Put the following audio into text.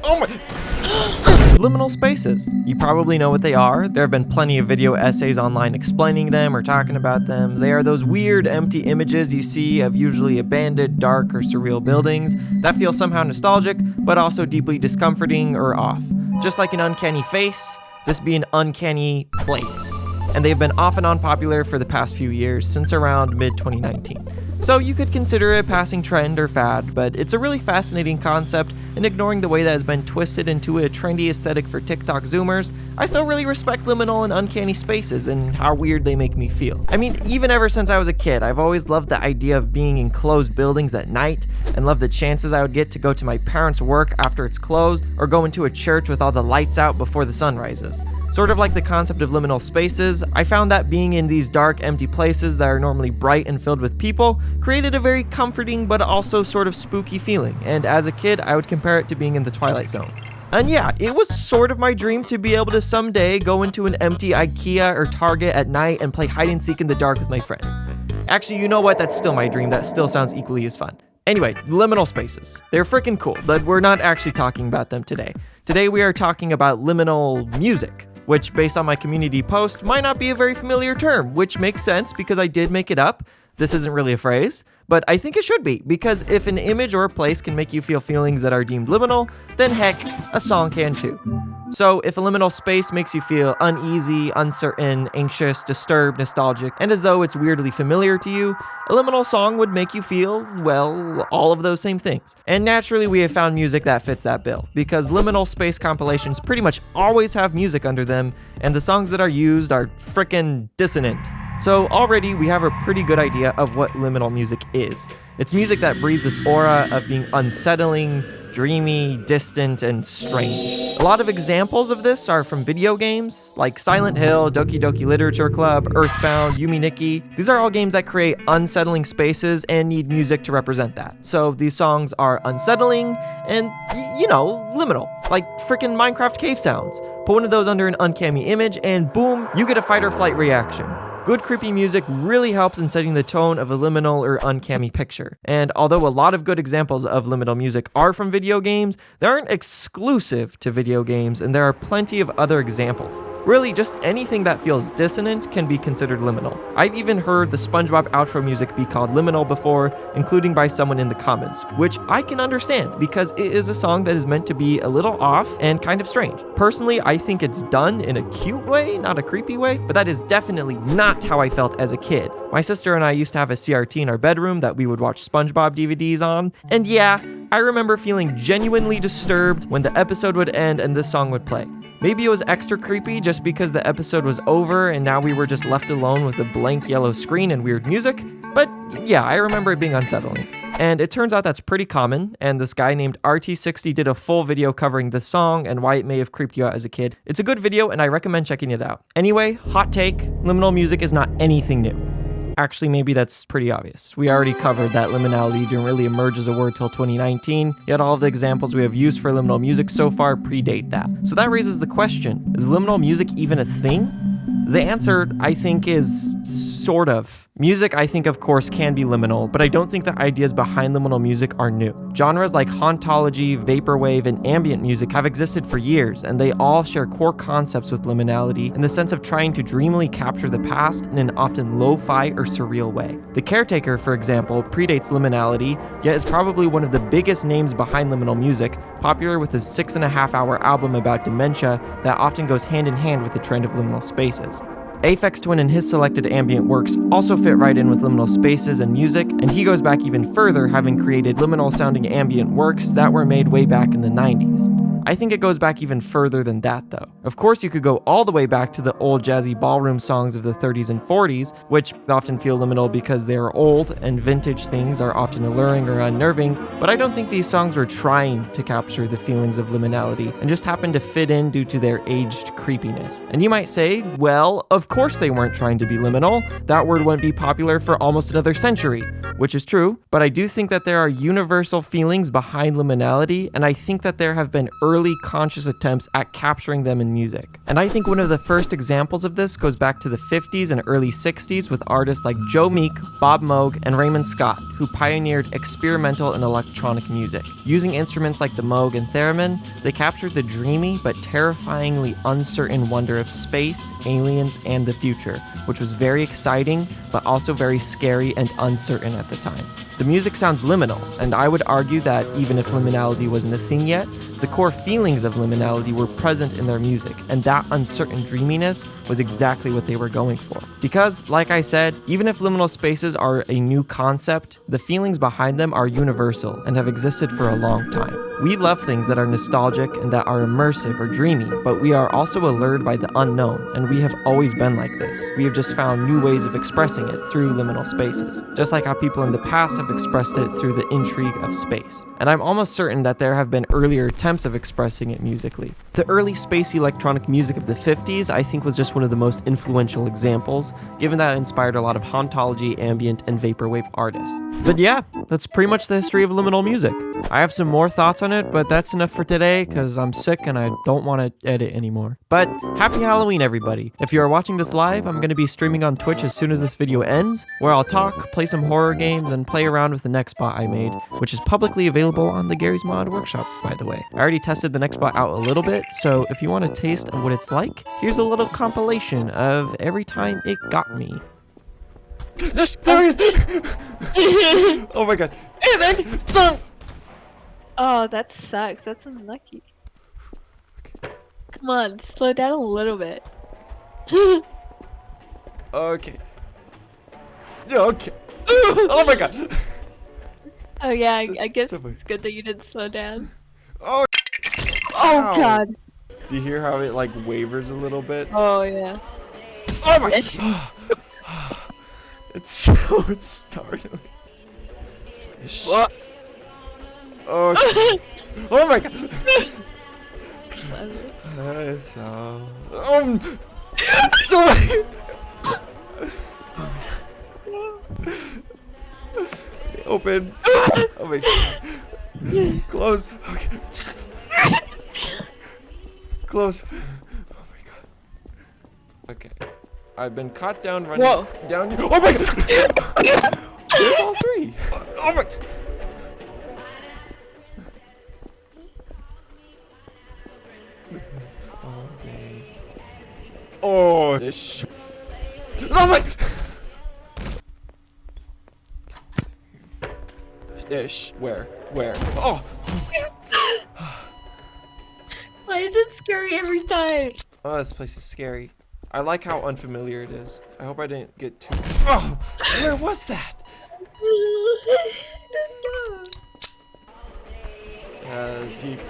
Oh my... Liminal spaces. You probably know what they are. There have been plenty of video essays online explaining them or talking about them. They are those weird, empty images you see of usually abandoned, dark, or surreal buildings that feel somehow nostalgic, but also deeply discomforting or off. Just like an uncanny face, this be an uncanny place. And they've been off and on popular for the past few years, since around mid-2019. So you could consider it a passing trend or fad, but it's a really fascinating concept, and ignoring the way that has been twisted into a trendy aesthetic for TikTok Zoomers, I still really respect liminal and uncanny spaces and how weird they make me feel. I mean, even ever since I was a kid, I've always loved the idea of being in closed buildings at night, and loved the chances I would get to go to my parents' work after it's closed, or go into a church with all the lights out before the sun rises. Sort of like the concept of liminal spaces, I found that being in these dark, empty places that are normally bright and filled with people created a very comforting but also sort of spooky feeling, and as a kid, I would compare it to being in the Twilight Zone. And yeah, it was sort of my dream to be able to someday go into an empty IKEA or Target at night and play hide and seek in the dark with my friends. Actually, you know what? That's still my dream. That still sounds equally as fun. Anyway, liminal spaces. They're freaking cool, but we're not actually talking about them today. Today we are talking about liminal music, which, based on my community post, might not be a very familiar term, which makes sense because I did make it up. This isn't really a phrase, but I think it should be, because if an image or a place can make you feel feelings that are deemed liminal, then heck, a song can too. So if a liminal space makes you feel uneasy, uncertain, anxious, disturbed, nostalgic, and as though it's weirdly familiar to you, a liminal song would make you feel, well, all of those same things. And naturally, we have found music that fits that bill, because liminal space compilations pretty much always have music under them, and the songs that are used are frickin' dissonant. So already we have a pretty good idea of what liminal music is. It's music that breathes this aura of being unsettling, dreamy, distant, and strange. A lot of examples of this are from video games, like Silent Hill, Doki Doki Literature Club, Earthbound, Yumi Nikki. These are all games that create unsettling spaces and need music to represent that. So these songs are unsettling and, liminal, like freaking Minecraft cave sounds. Put one of those under an uncanny image and boom, you get a fight or flight reaction. Good creepy music really helps in setting the tone of a liminal or uncanny picture. And although a lot of good examples of liminal music are from video games, they aren't exclusive to video games, and there are plenty of other examples. Really, just anything that feels dissonant can be considered liminal. I've even heard the SpongeBob outro music be called liminal before, including by someone in the comments, which I can understand because it is a song that is meant to be a little off and kind of strange. Personally, I think it's done in a cute way, not a creepy way, but that is definitely not how I felt as a kid. My sister and I used to have a CRT in our bedroom that we would watch SpongeBob DVDs on, and yeah, I remember feeling genuinely disturbed when the episode would end and this song would play. Maybe it was extra creepy just because the episode was over and now we were just left alone with a blank yellow screen and weird music, but yeah, I remember it being unsettling. And it turns out that's pretty common, and this guy named RT60 did a full video covering this song and why it may have creeped you out as a kid. It's a good video and I recommend checking it out. Anyway, hot take, liminal music is not anything new. Actually, maybe that's pretty obvious. We already covered that liminality didn't really emerge as a word till 2019, yet all of the examples we have used for liminal music so far predate that. So that raises the question, is liminal music even a thing? The answer, I think, is sort of. Music, I think, of course, can be liminal, but I don't think the ideas behind liminal music are new. Genres like hauntology, vaporwave, and ambient music have existed for years, and they all share core concepts with liminality in the sense of trying to dreamily capture the past in an often lo-fi or surreal way. The Caretaker, for example, predates liminality, yet is probably one of the biggest names behind liminal music, popular with his 6.5-hour album about dementia that often goes hand in hand with the trend of liminal spaces. Aphex Twin and his selected ambient works also fit right in with liminal spaces and music, and he goes back even further, having created liminal-sounding ambient works that were made way back in the 90s. I think it goes back even further than that, though. Of course, you could go all the way back to the old jazzy ballroom songs of the 30s and 40s, which often feel liminal because they are old, and vintage things are often alluring or unnerving, but I don't think these songs were trying to capture the feelings of liminality, and just happened to fit in due to their aged creepiness. And you might say, well, of course they weren't trying to be liminal. That word wouldn't be popular for almost another century, which is true, but I do think that there are universal feelings behind liminality, and I think that there have been early early conscious attempts at capturing them in music. And I think one of the first examples of this goes back to the 50s and early 60s with artists like Joe Meek, Bob Moog, and Raymond Scott, who pioneered experimental and electronic music. Using instruments like the Moog and theremin, they captured the dreamy but terrifyingly uncertain wonder of space, aliens, and the future, which was very exciting, but also very scary and uncertain at the time. The music sounds liminal, and I would argue that even if liminality wasn't a thing yet, the core feelings of liminality were present in their music, and that uncertain dreaminess was exactly what they were going for. Because, like I said, even if liminal spaces are a new concept, the feelings behind them are universal and have existed for a long time. We love things that are nostalgic and that are immersive or dreamy, but we are also allured by the unknown, and we have always been like this. We have just found new ways of expressing it through liminal spaces, just like how people in the past have expressed it through the intrigue of space. And I'm almost certain that there have been earlier attempts of expressing it musically. The early spacey electronic music of the 50s, I think, was just one of the most influential examples, given that it inspired a lot of hauntology, ambient, and vaporwave artists. But yeah, that's pretty much the history of liminal music. I have some more thoughts on it, but that's enough for today because I'm sick and I don't want to edit anymore. But happy Halloween, everybody. If you are watching this live, I'm going to be streaming on Twitch as soon as this video ends, where I'll talk, play some horror games, and play around with the Nextbot I made, which is publicly available on the Gary's Mod Workshop, by the way. I already tested the Nextbot out a little bit, so if you want a taste of what it's like, here's a little compilation of every time it got me. There he is! Oh my god. Hey man! Oh, that sucks. That's unlucky. Come on, slow down a little bit. Okay. Okay. Oh my god. Oh yeah, I guess it's good that you didn't slow down. Oh. Oh god. Do you hear how it like wavers a little bit? Oh yeah. Oh my god. It's so startling. What? Oh. Oh my god. So. Oh. Open. Oh my god. Close. Okay. Close. Oh my god. Okay. I've been caught down running. Whoa. Down. Oh my god. There's all three. Oh my. Okay. Oh. This. Oh my. Ish. Where? Oh! Why is it scary every time? Oh, this place is scary. I like how unfamiliar it is. I hope I didn't get too. Oh! Where was that? I don't know. Zeke.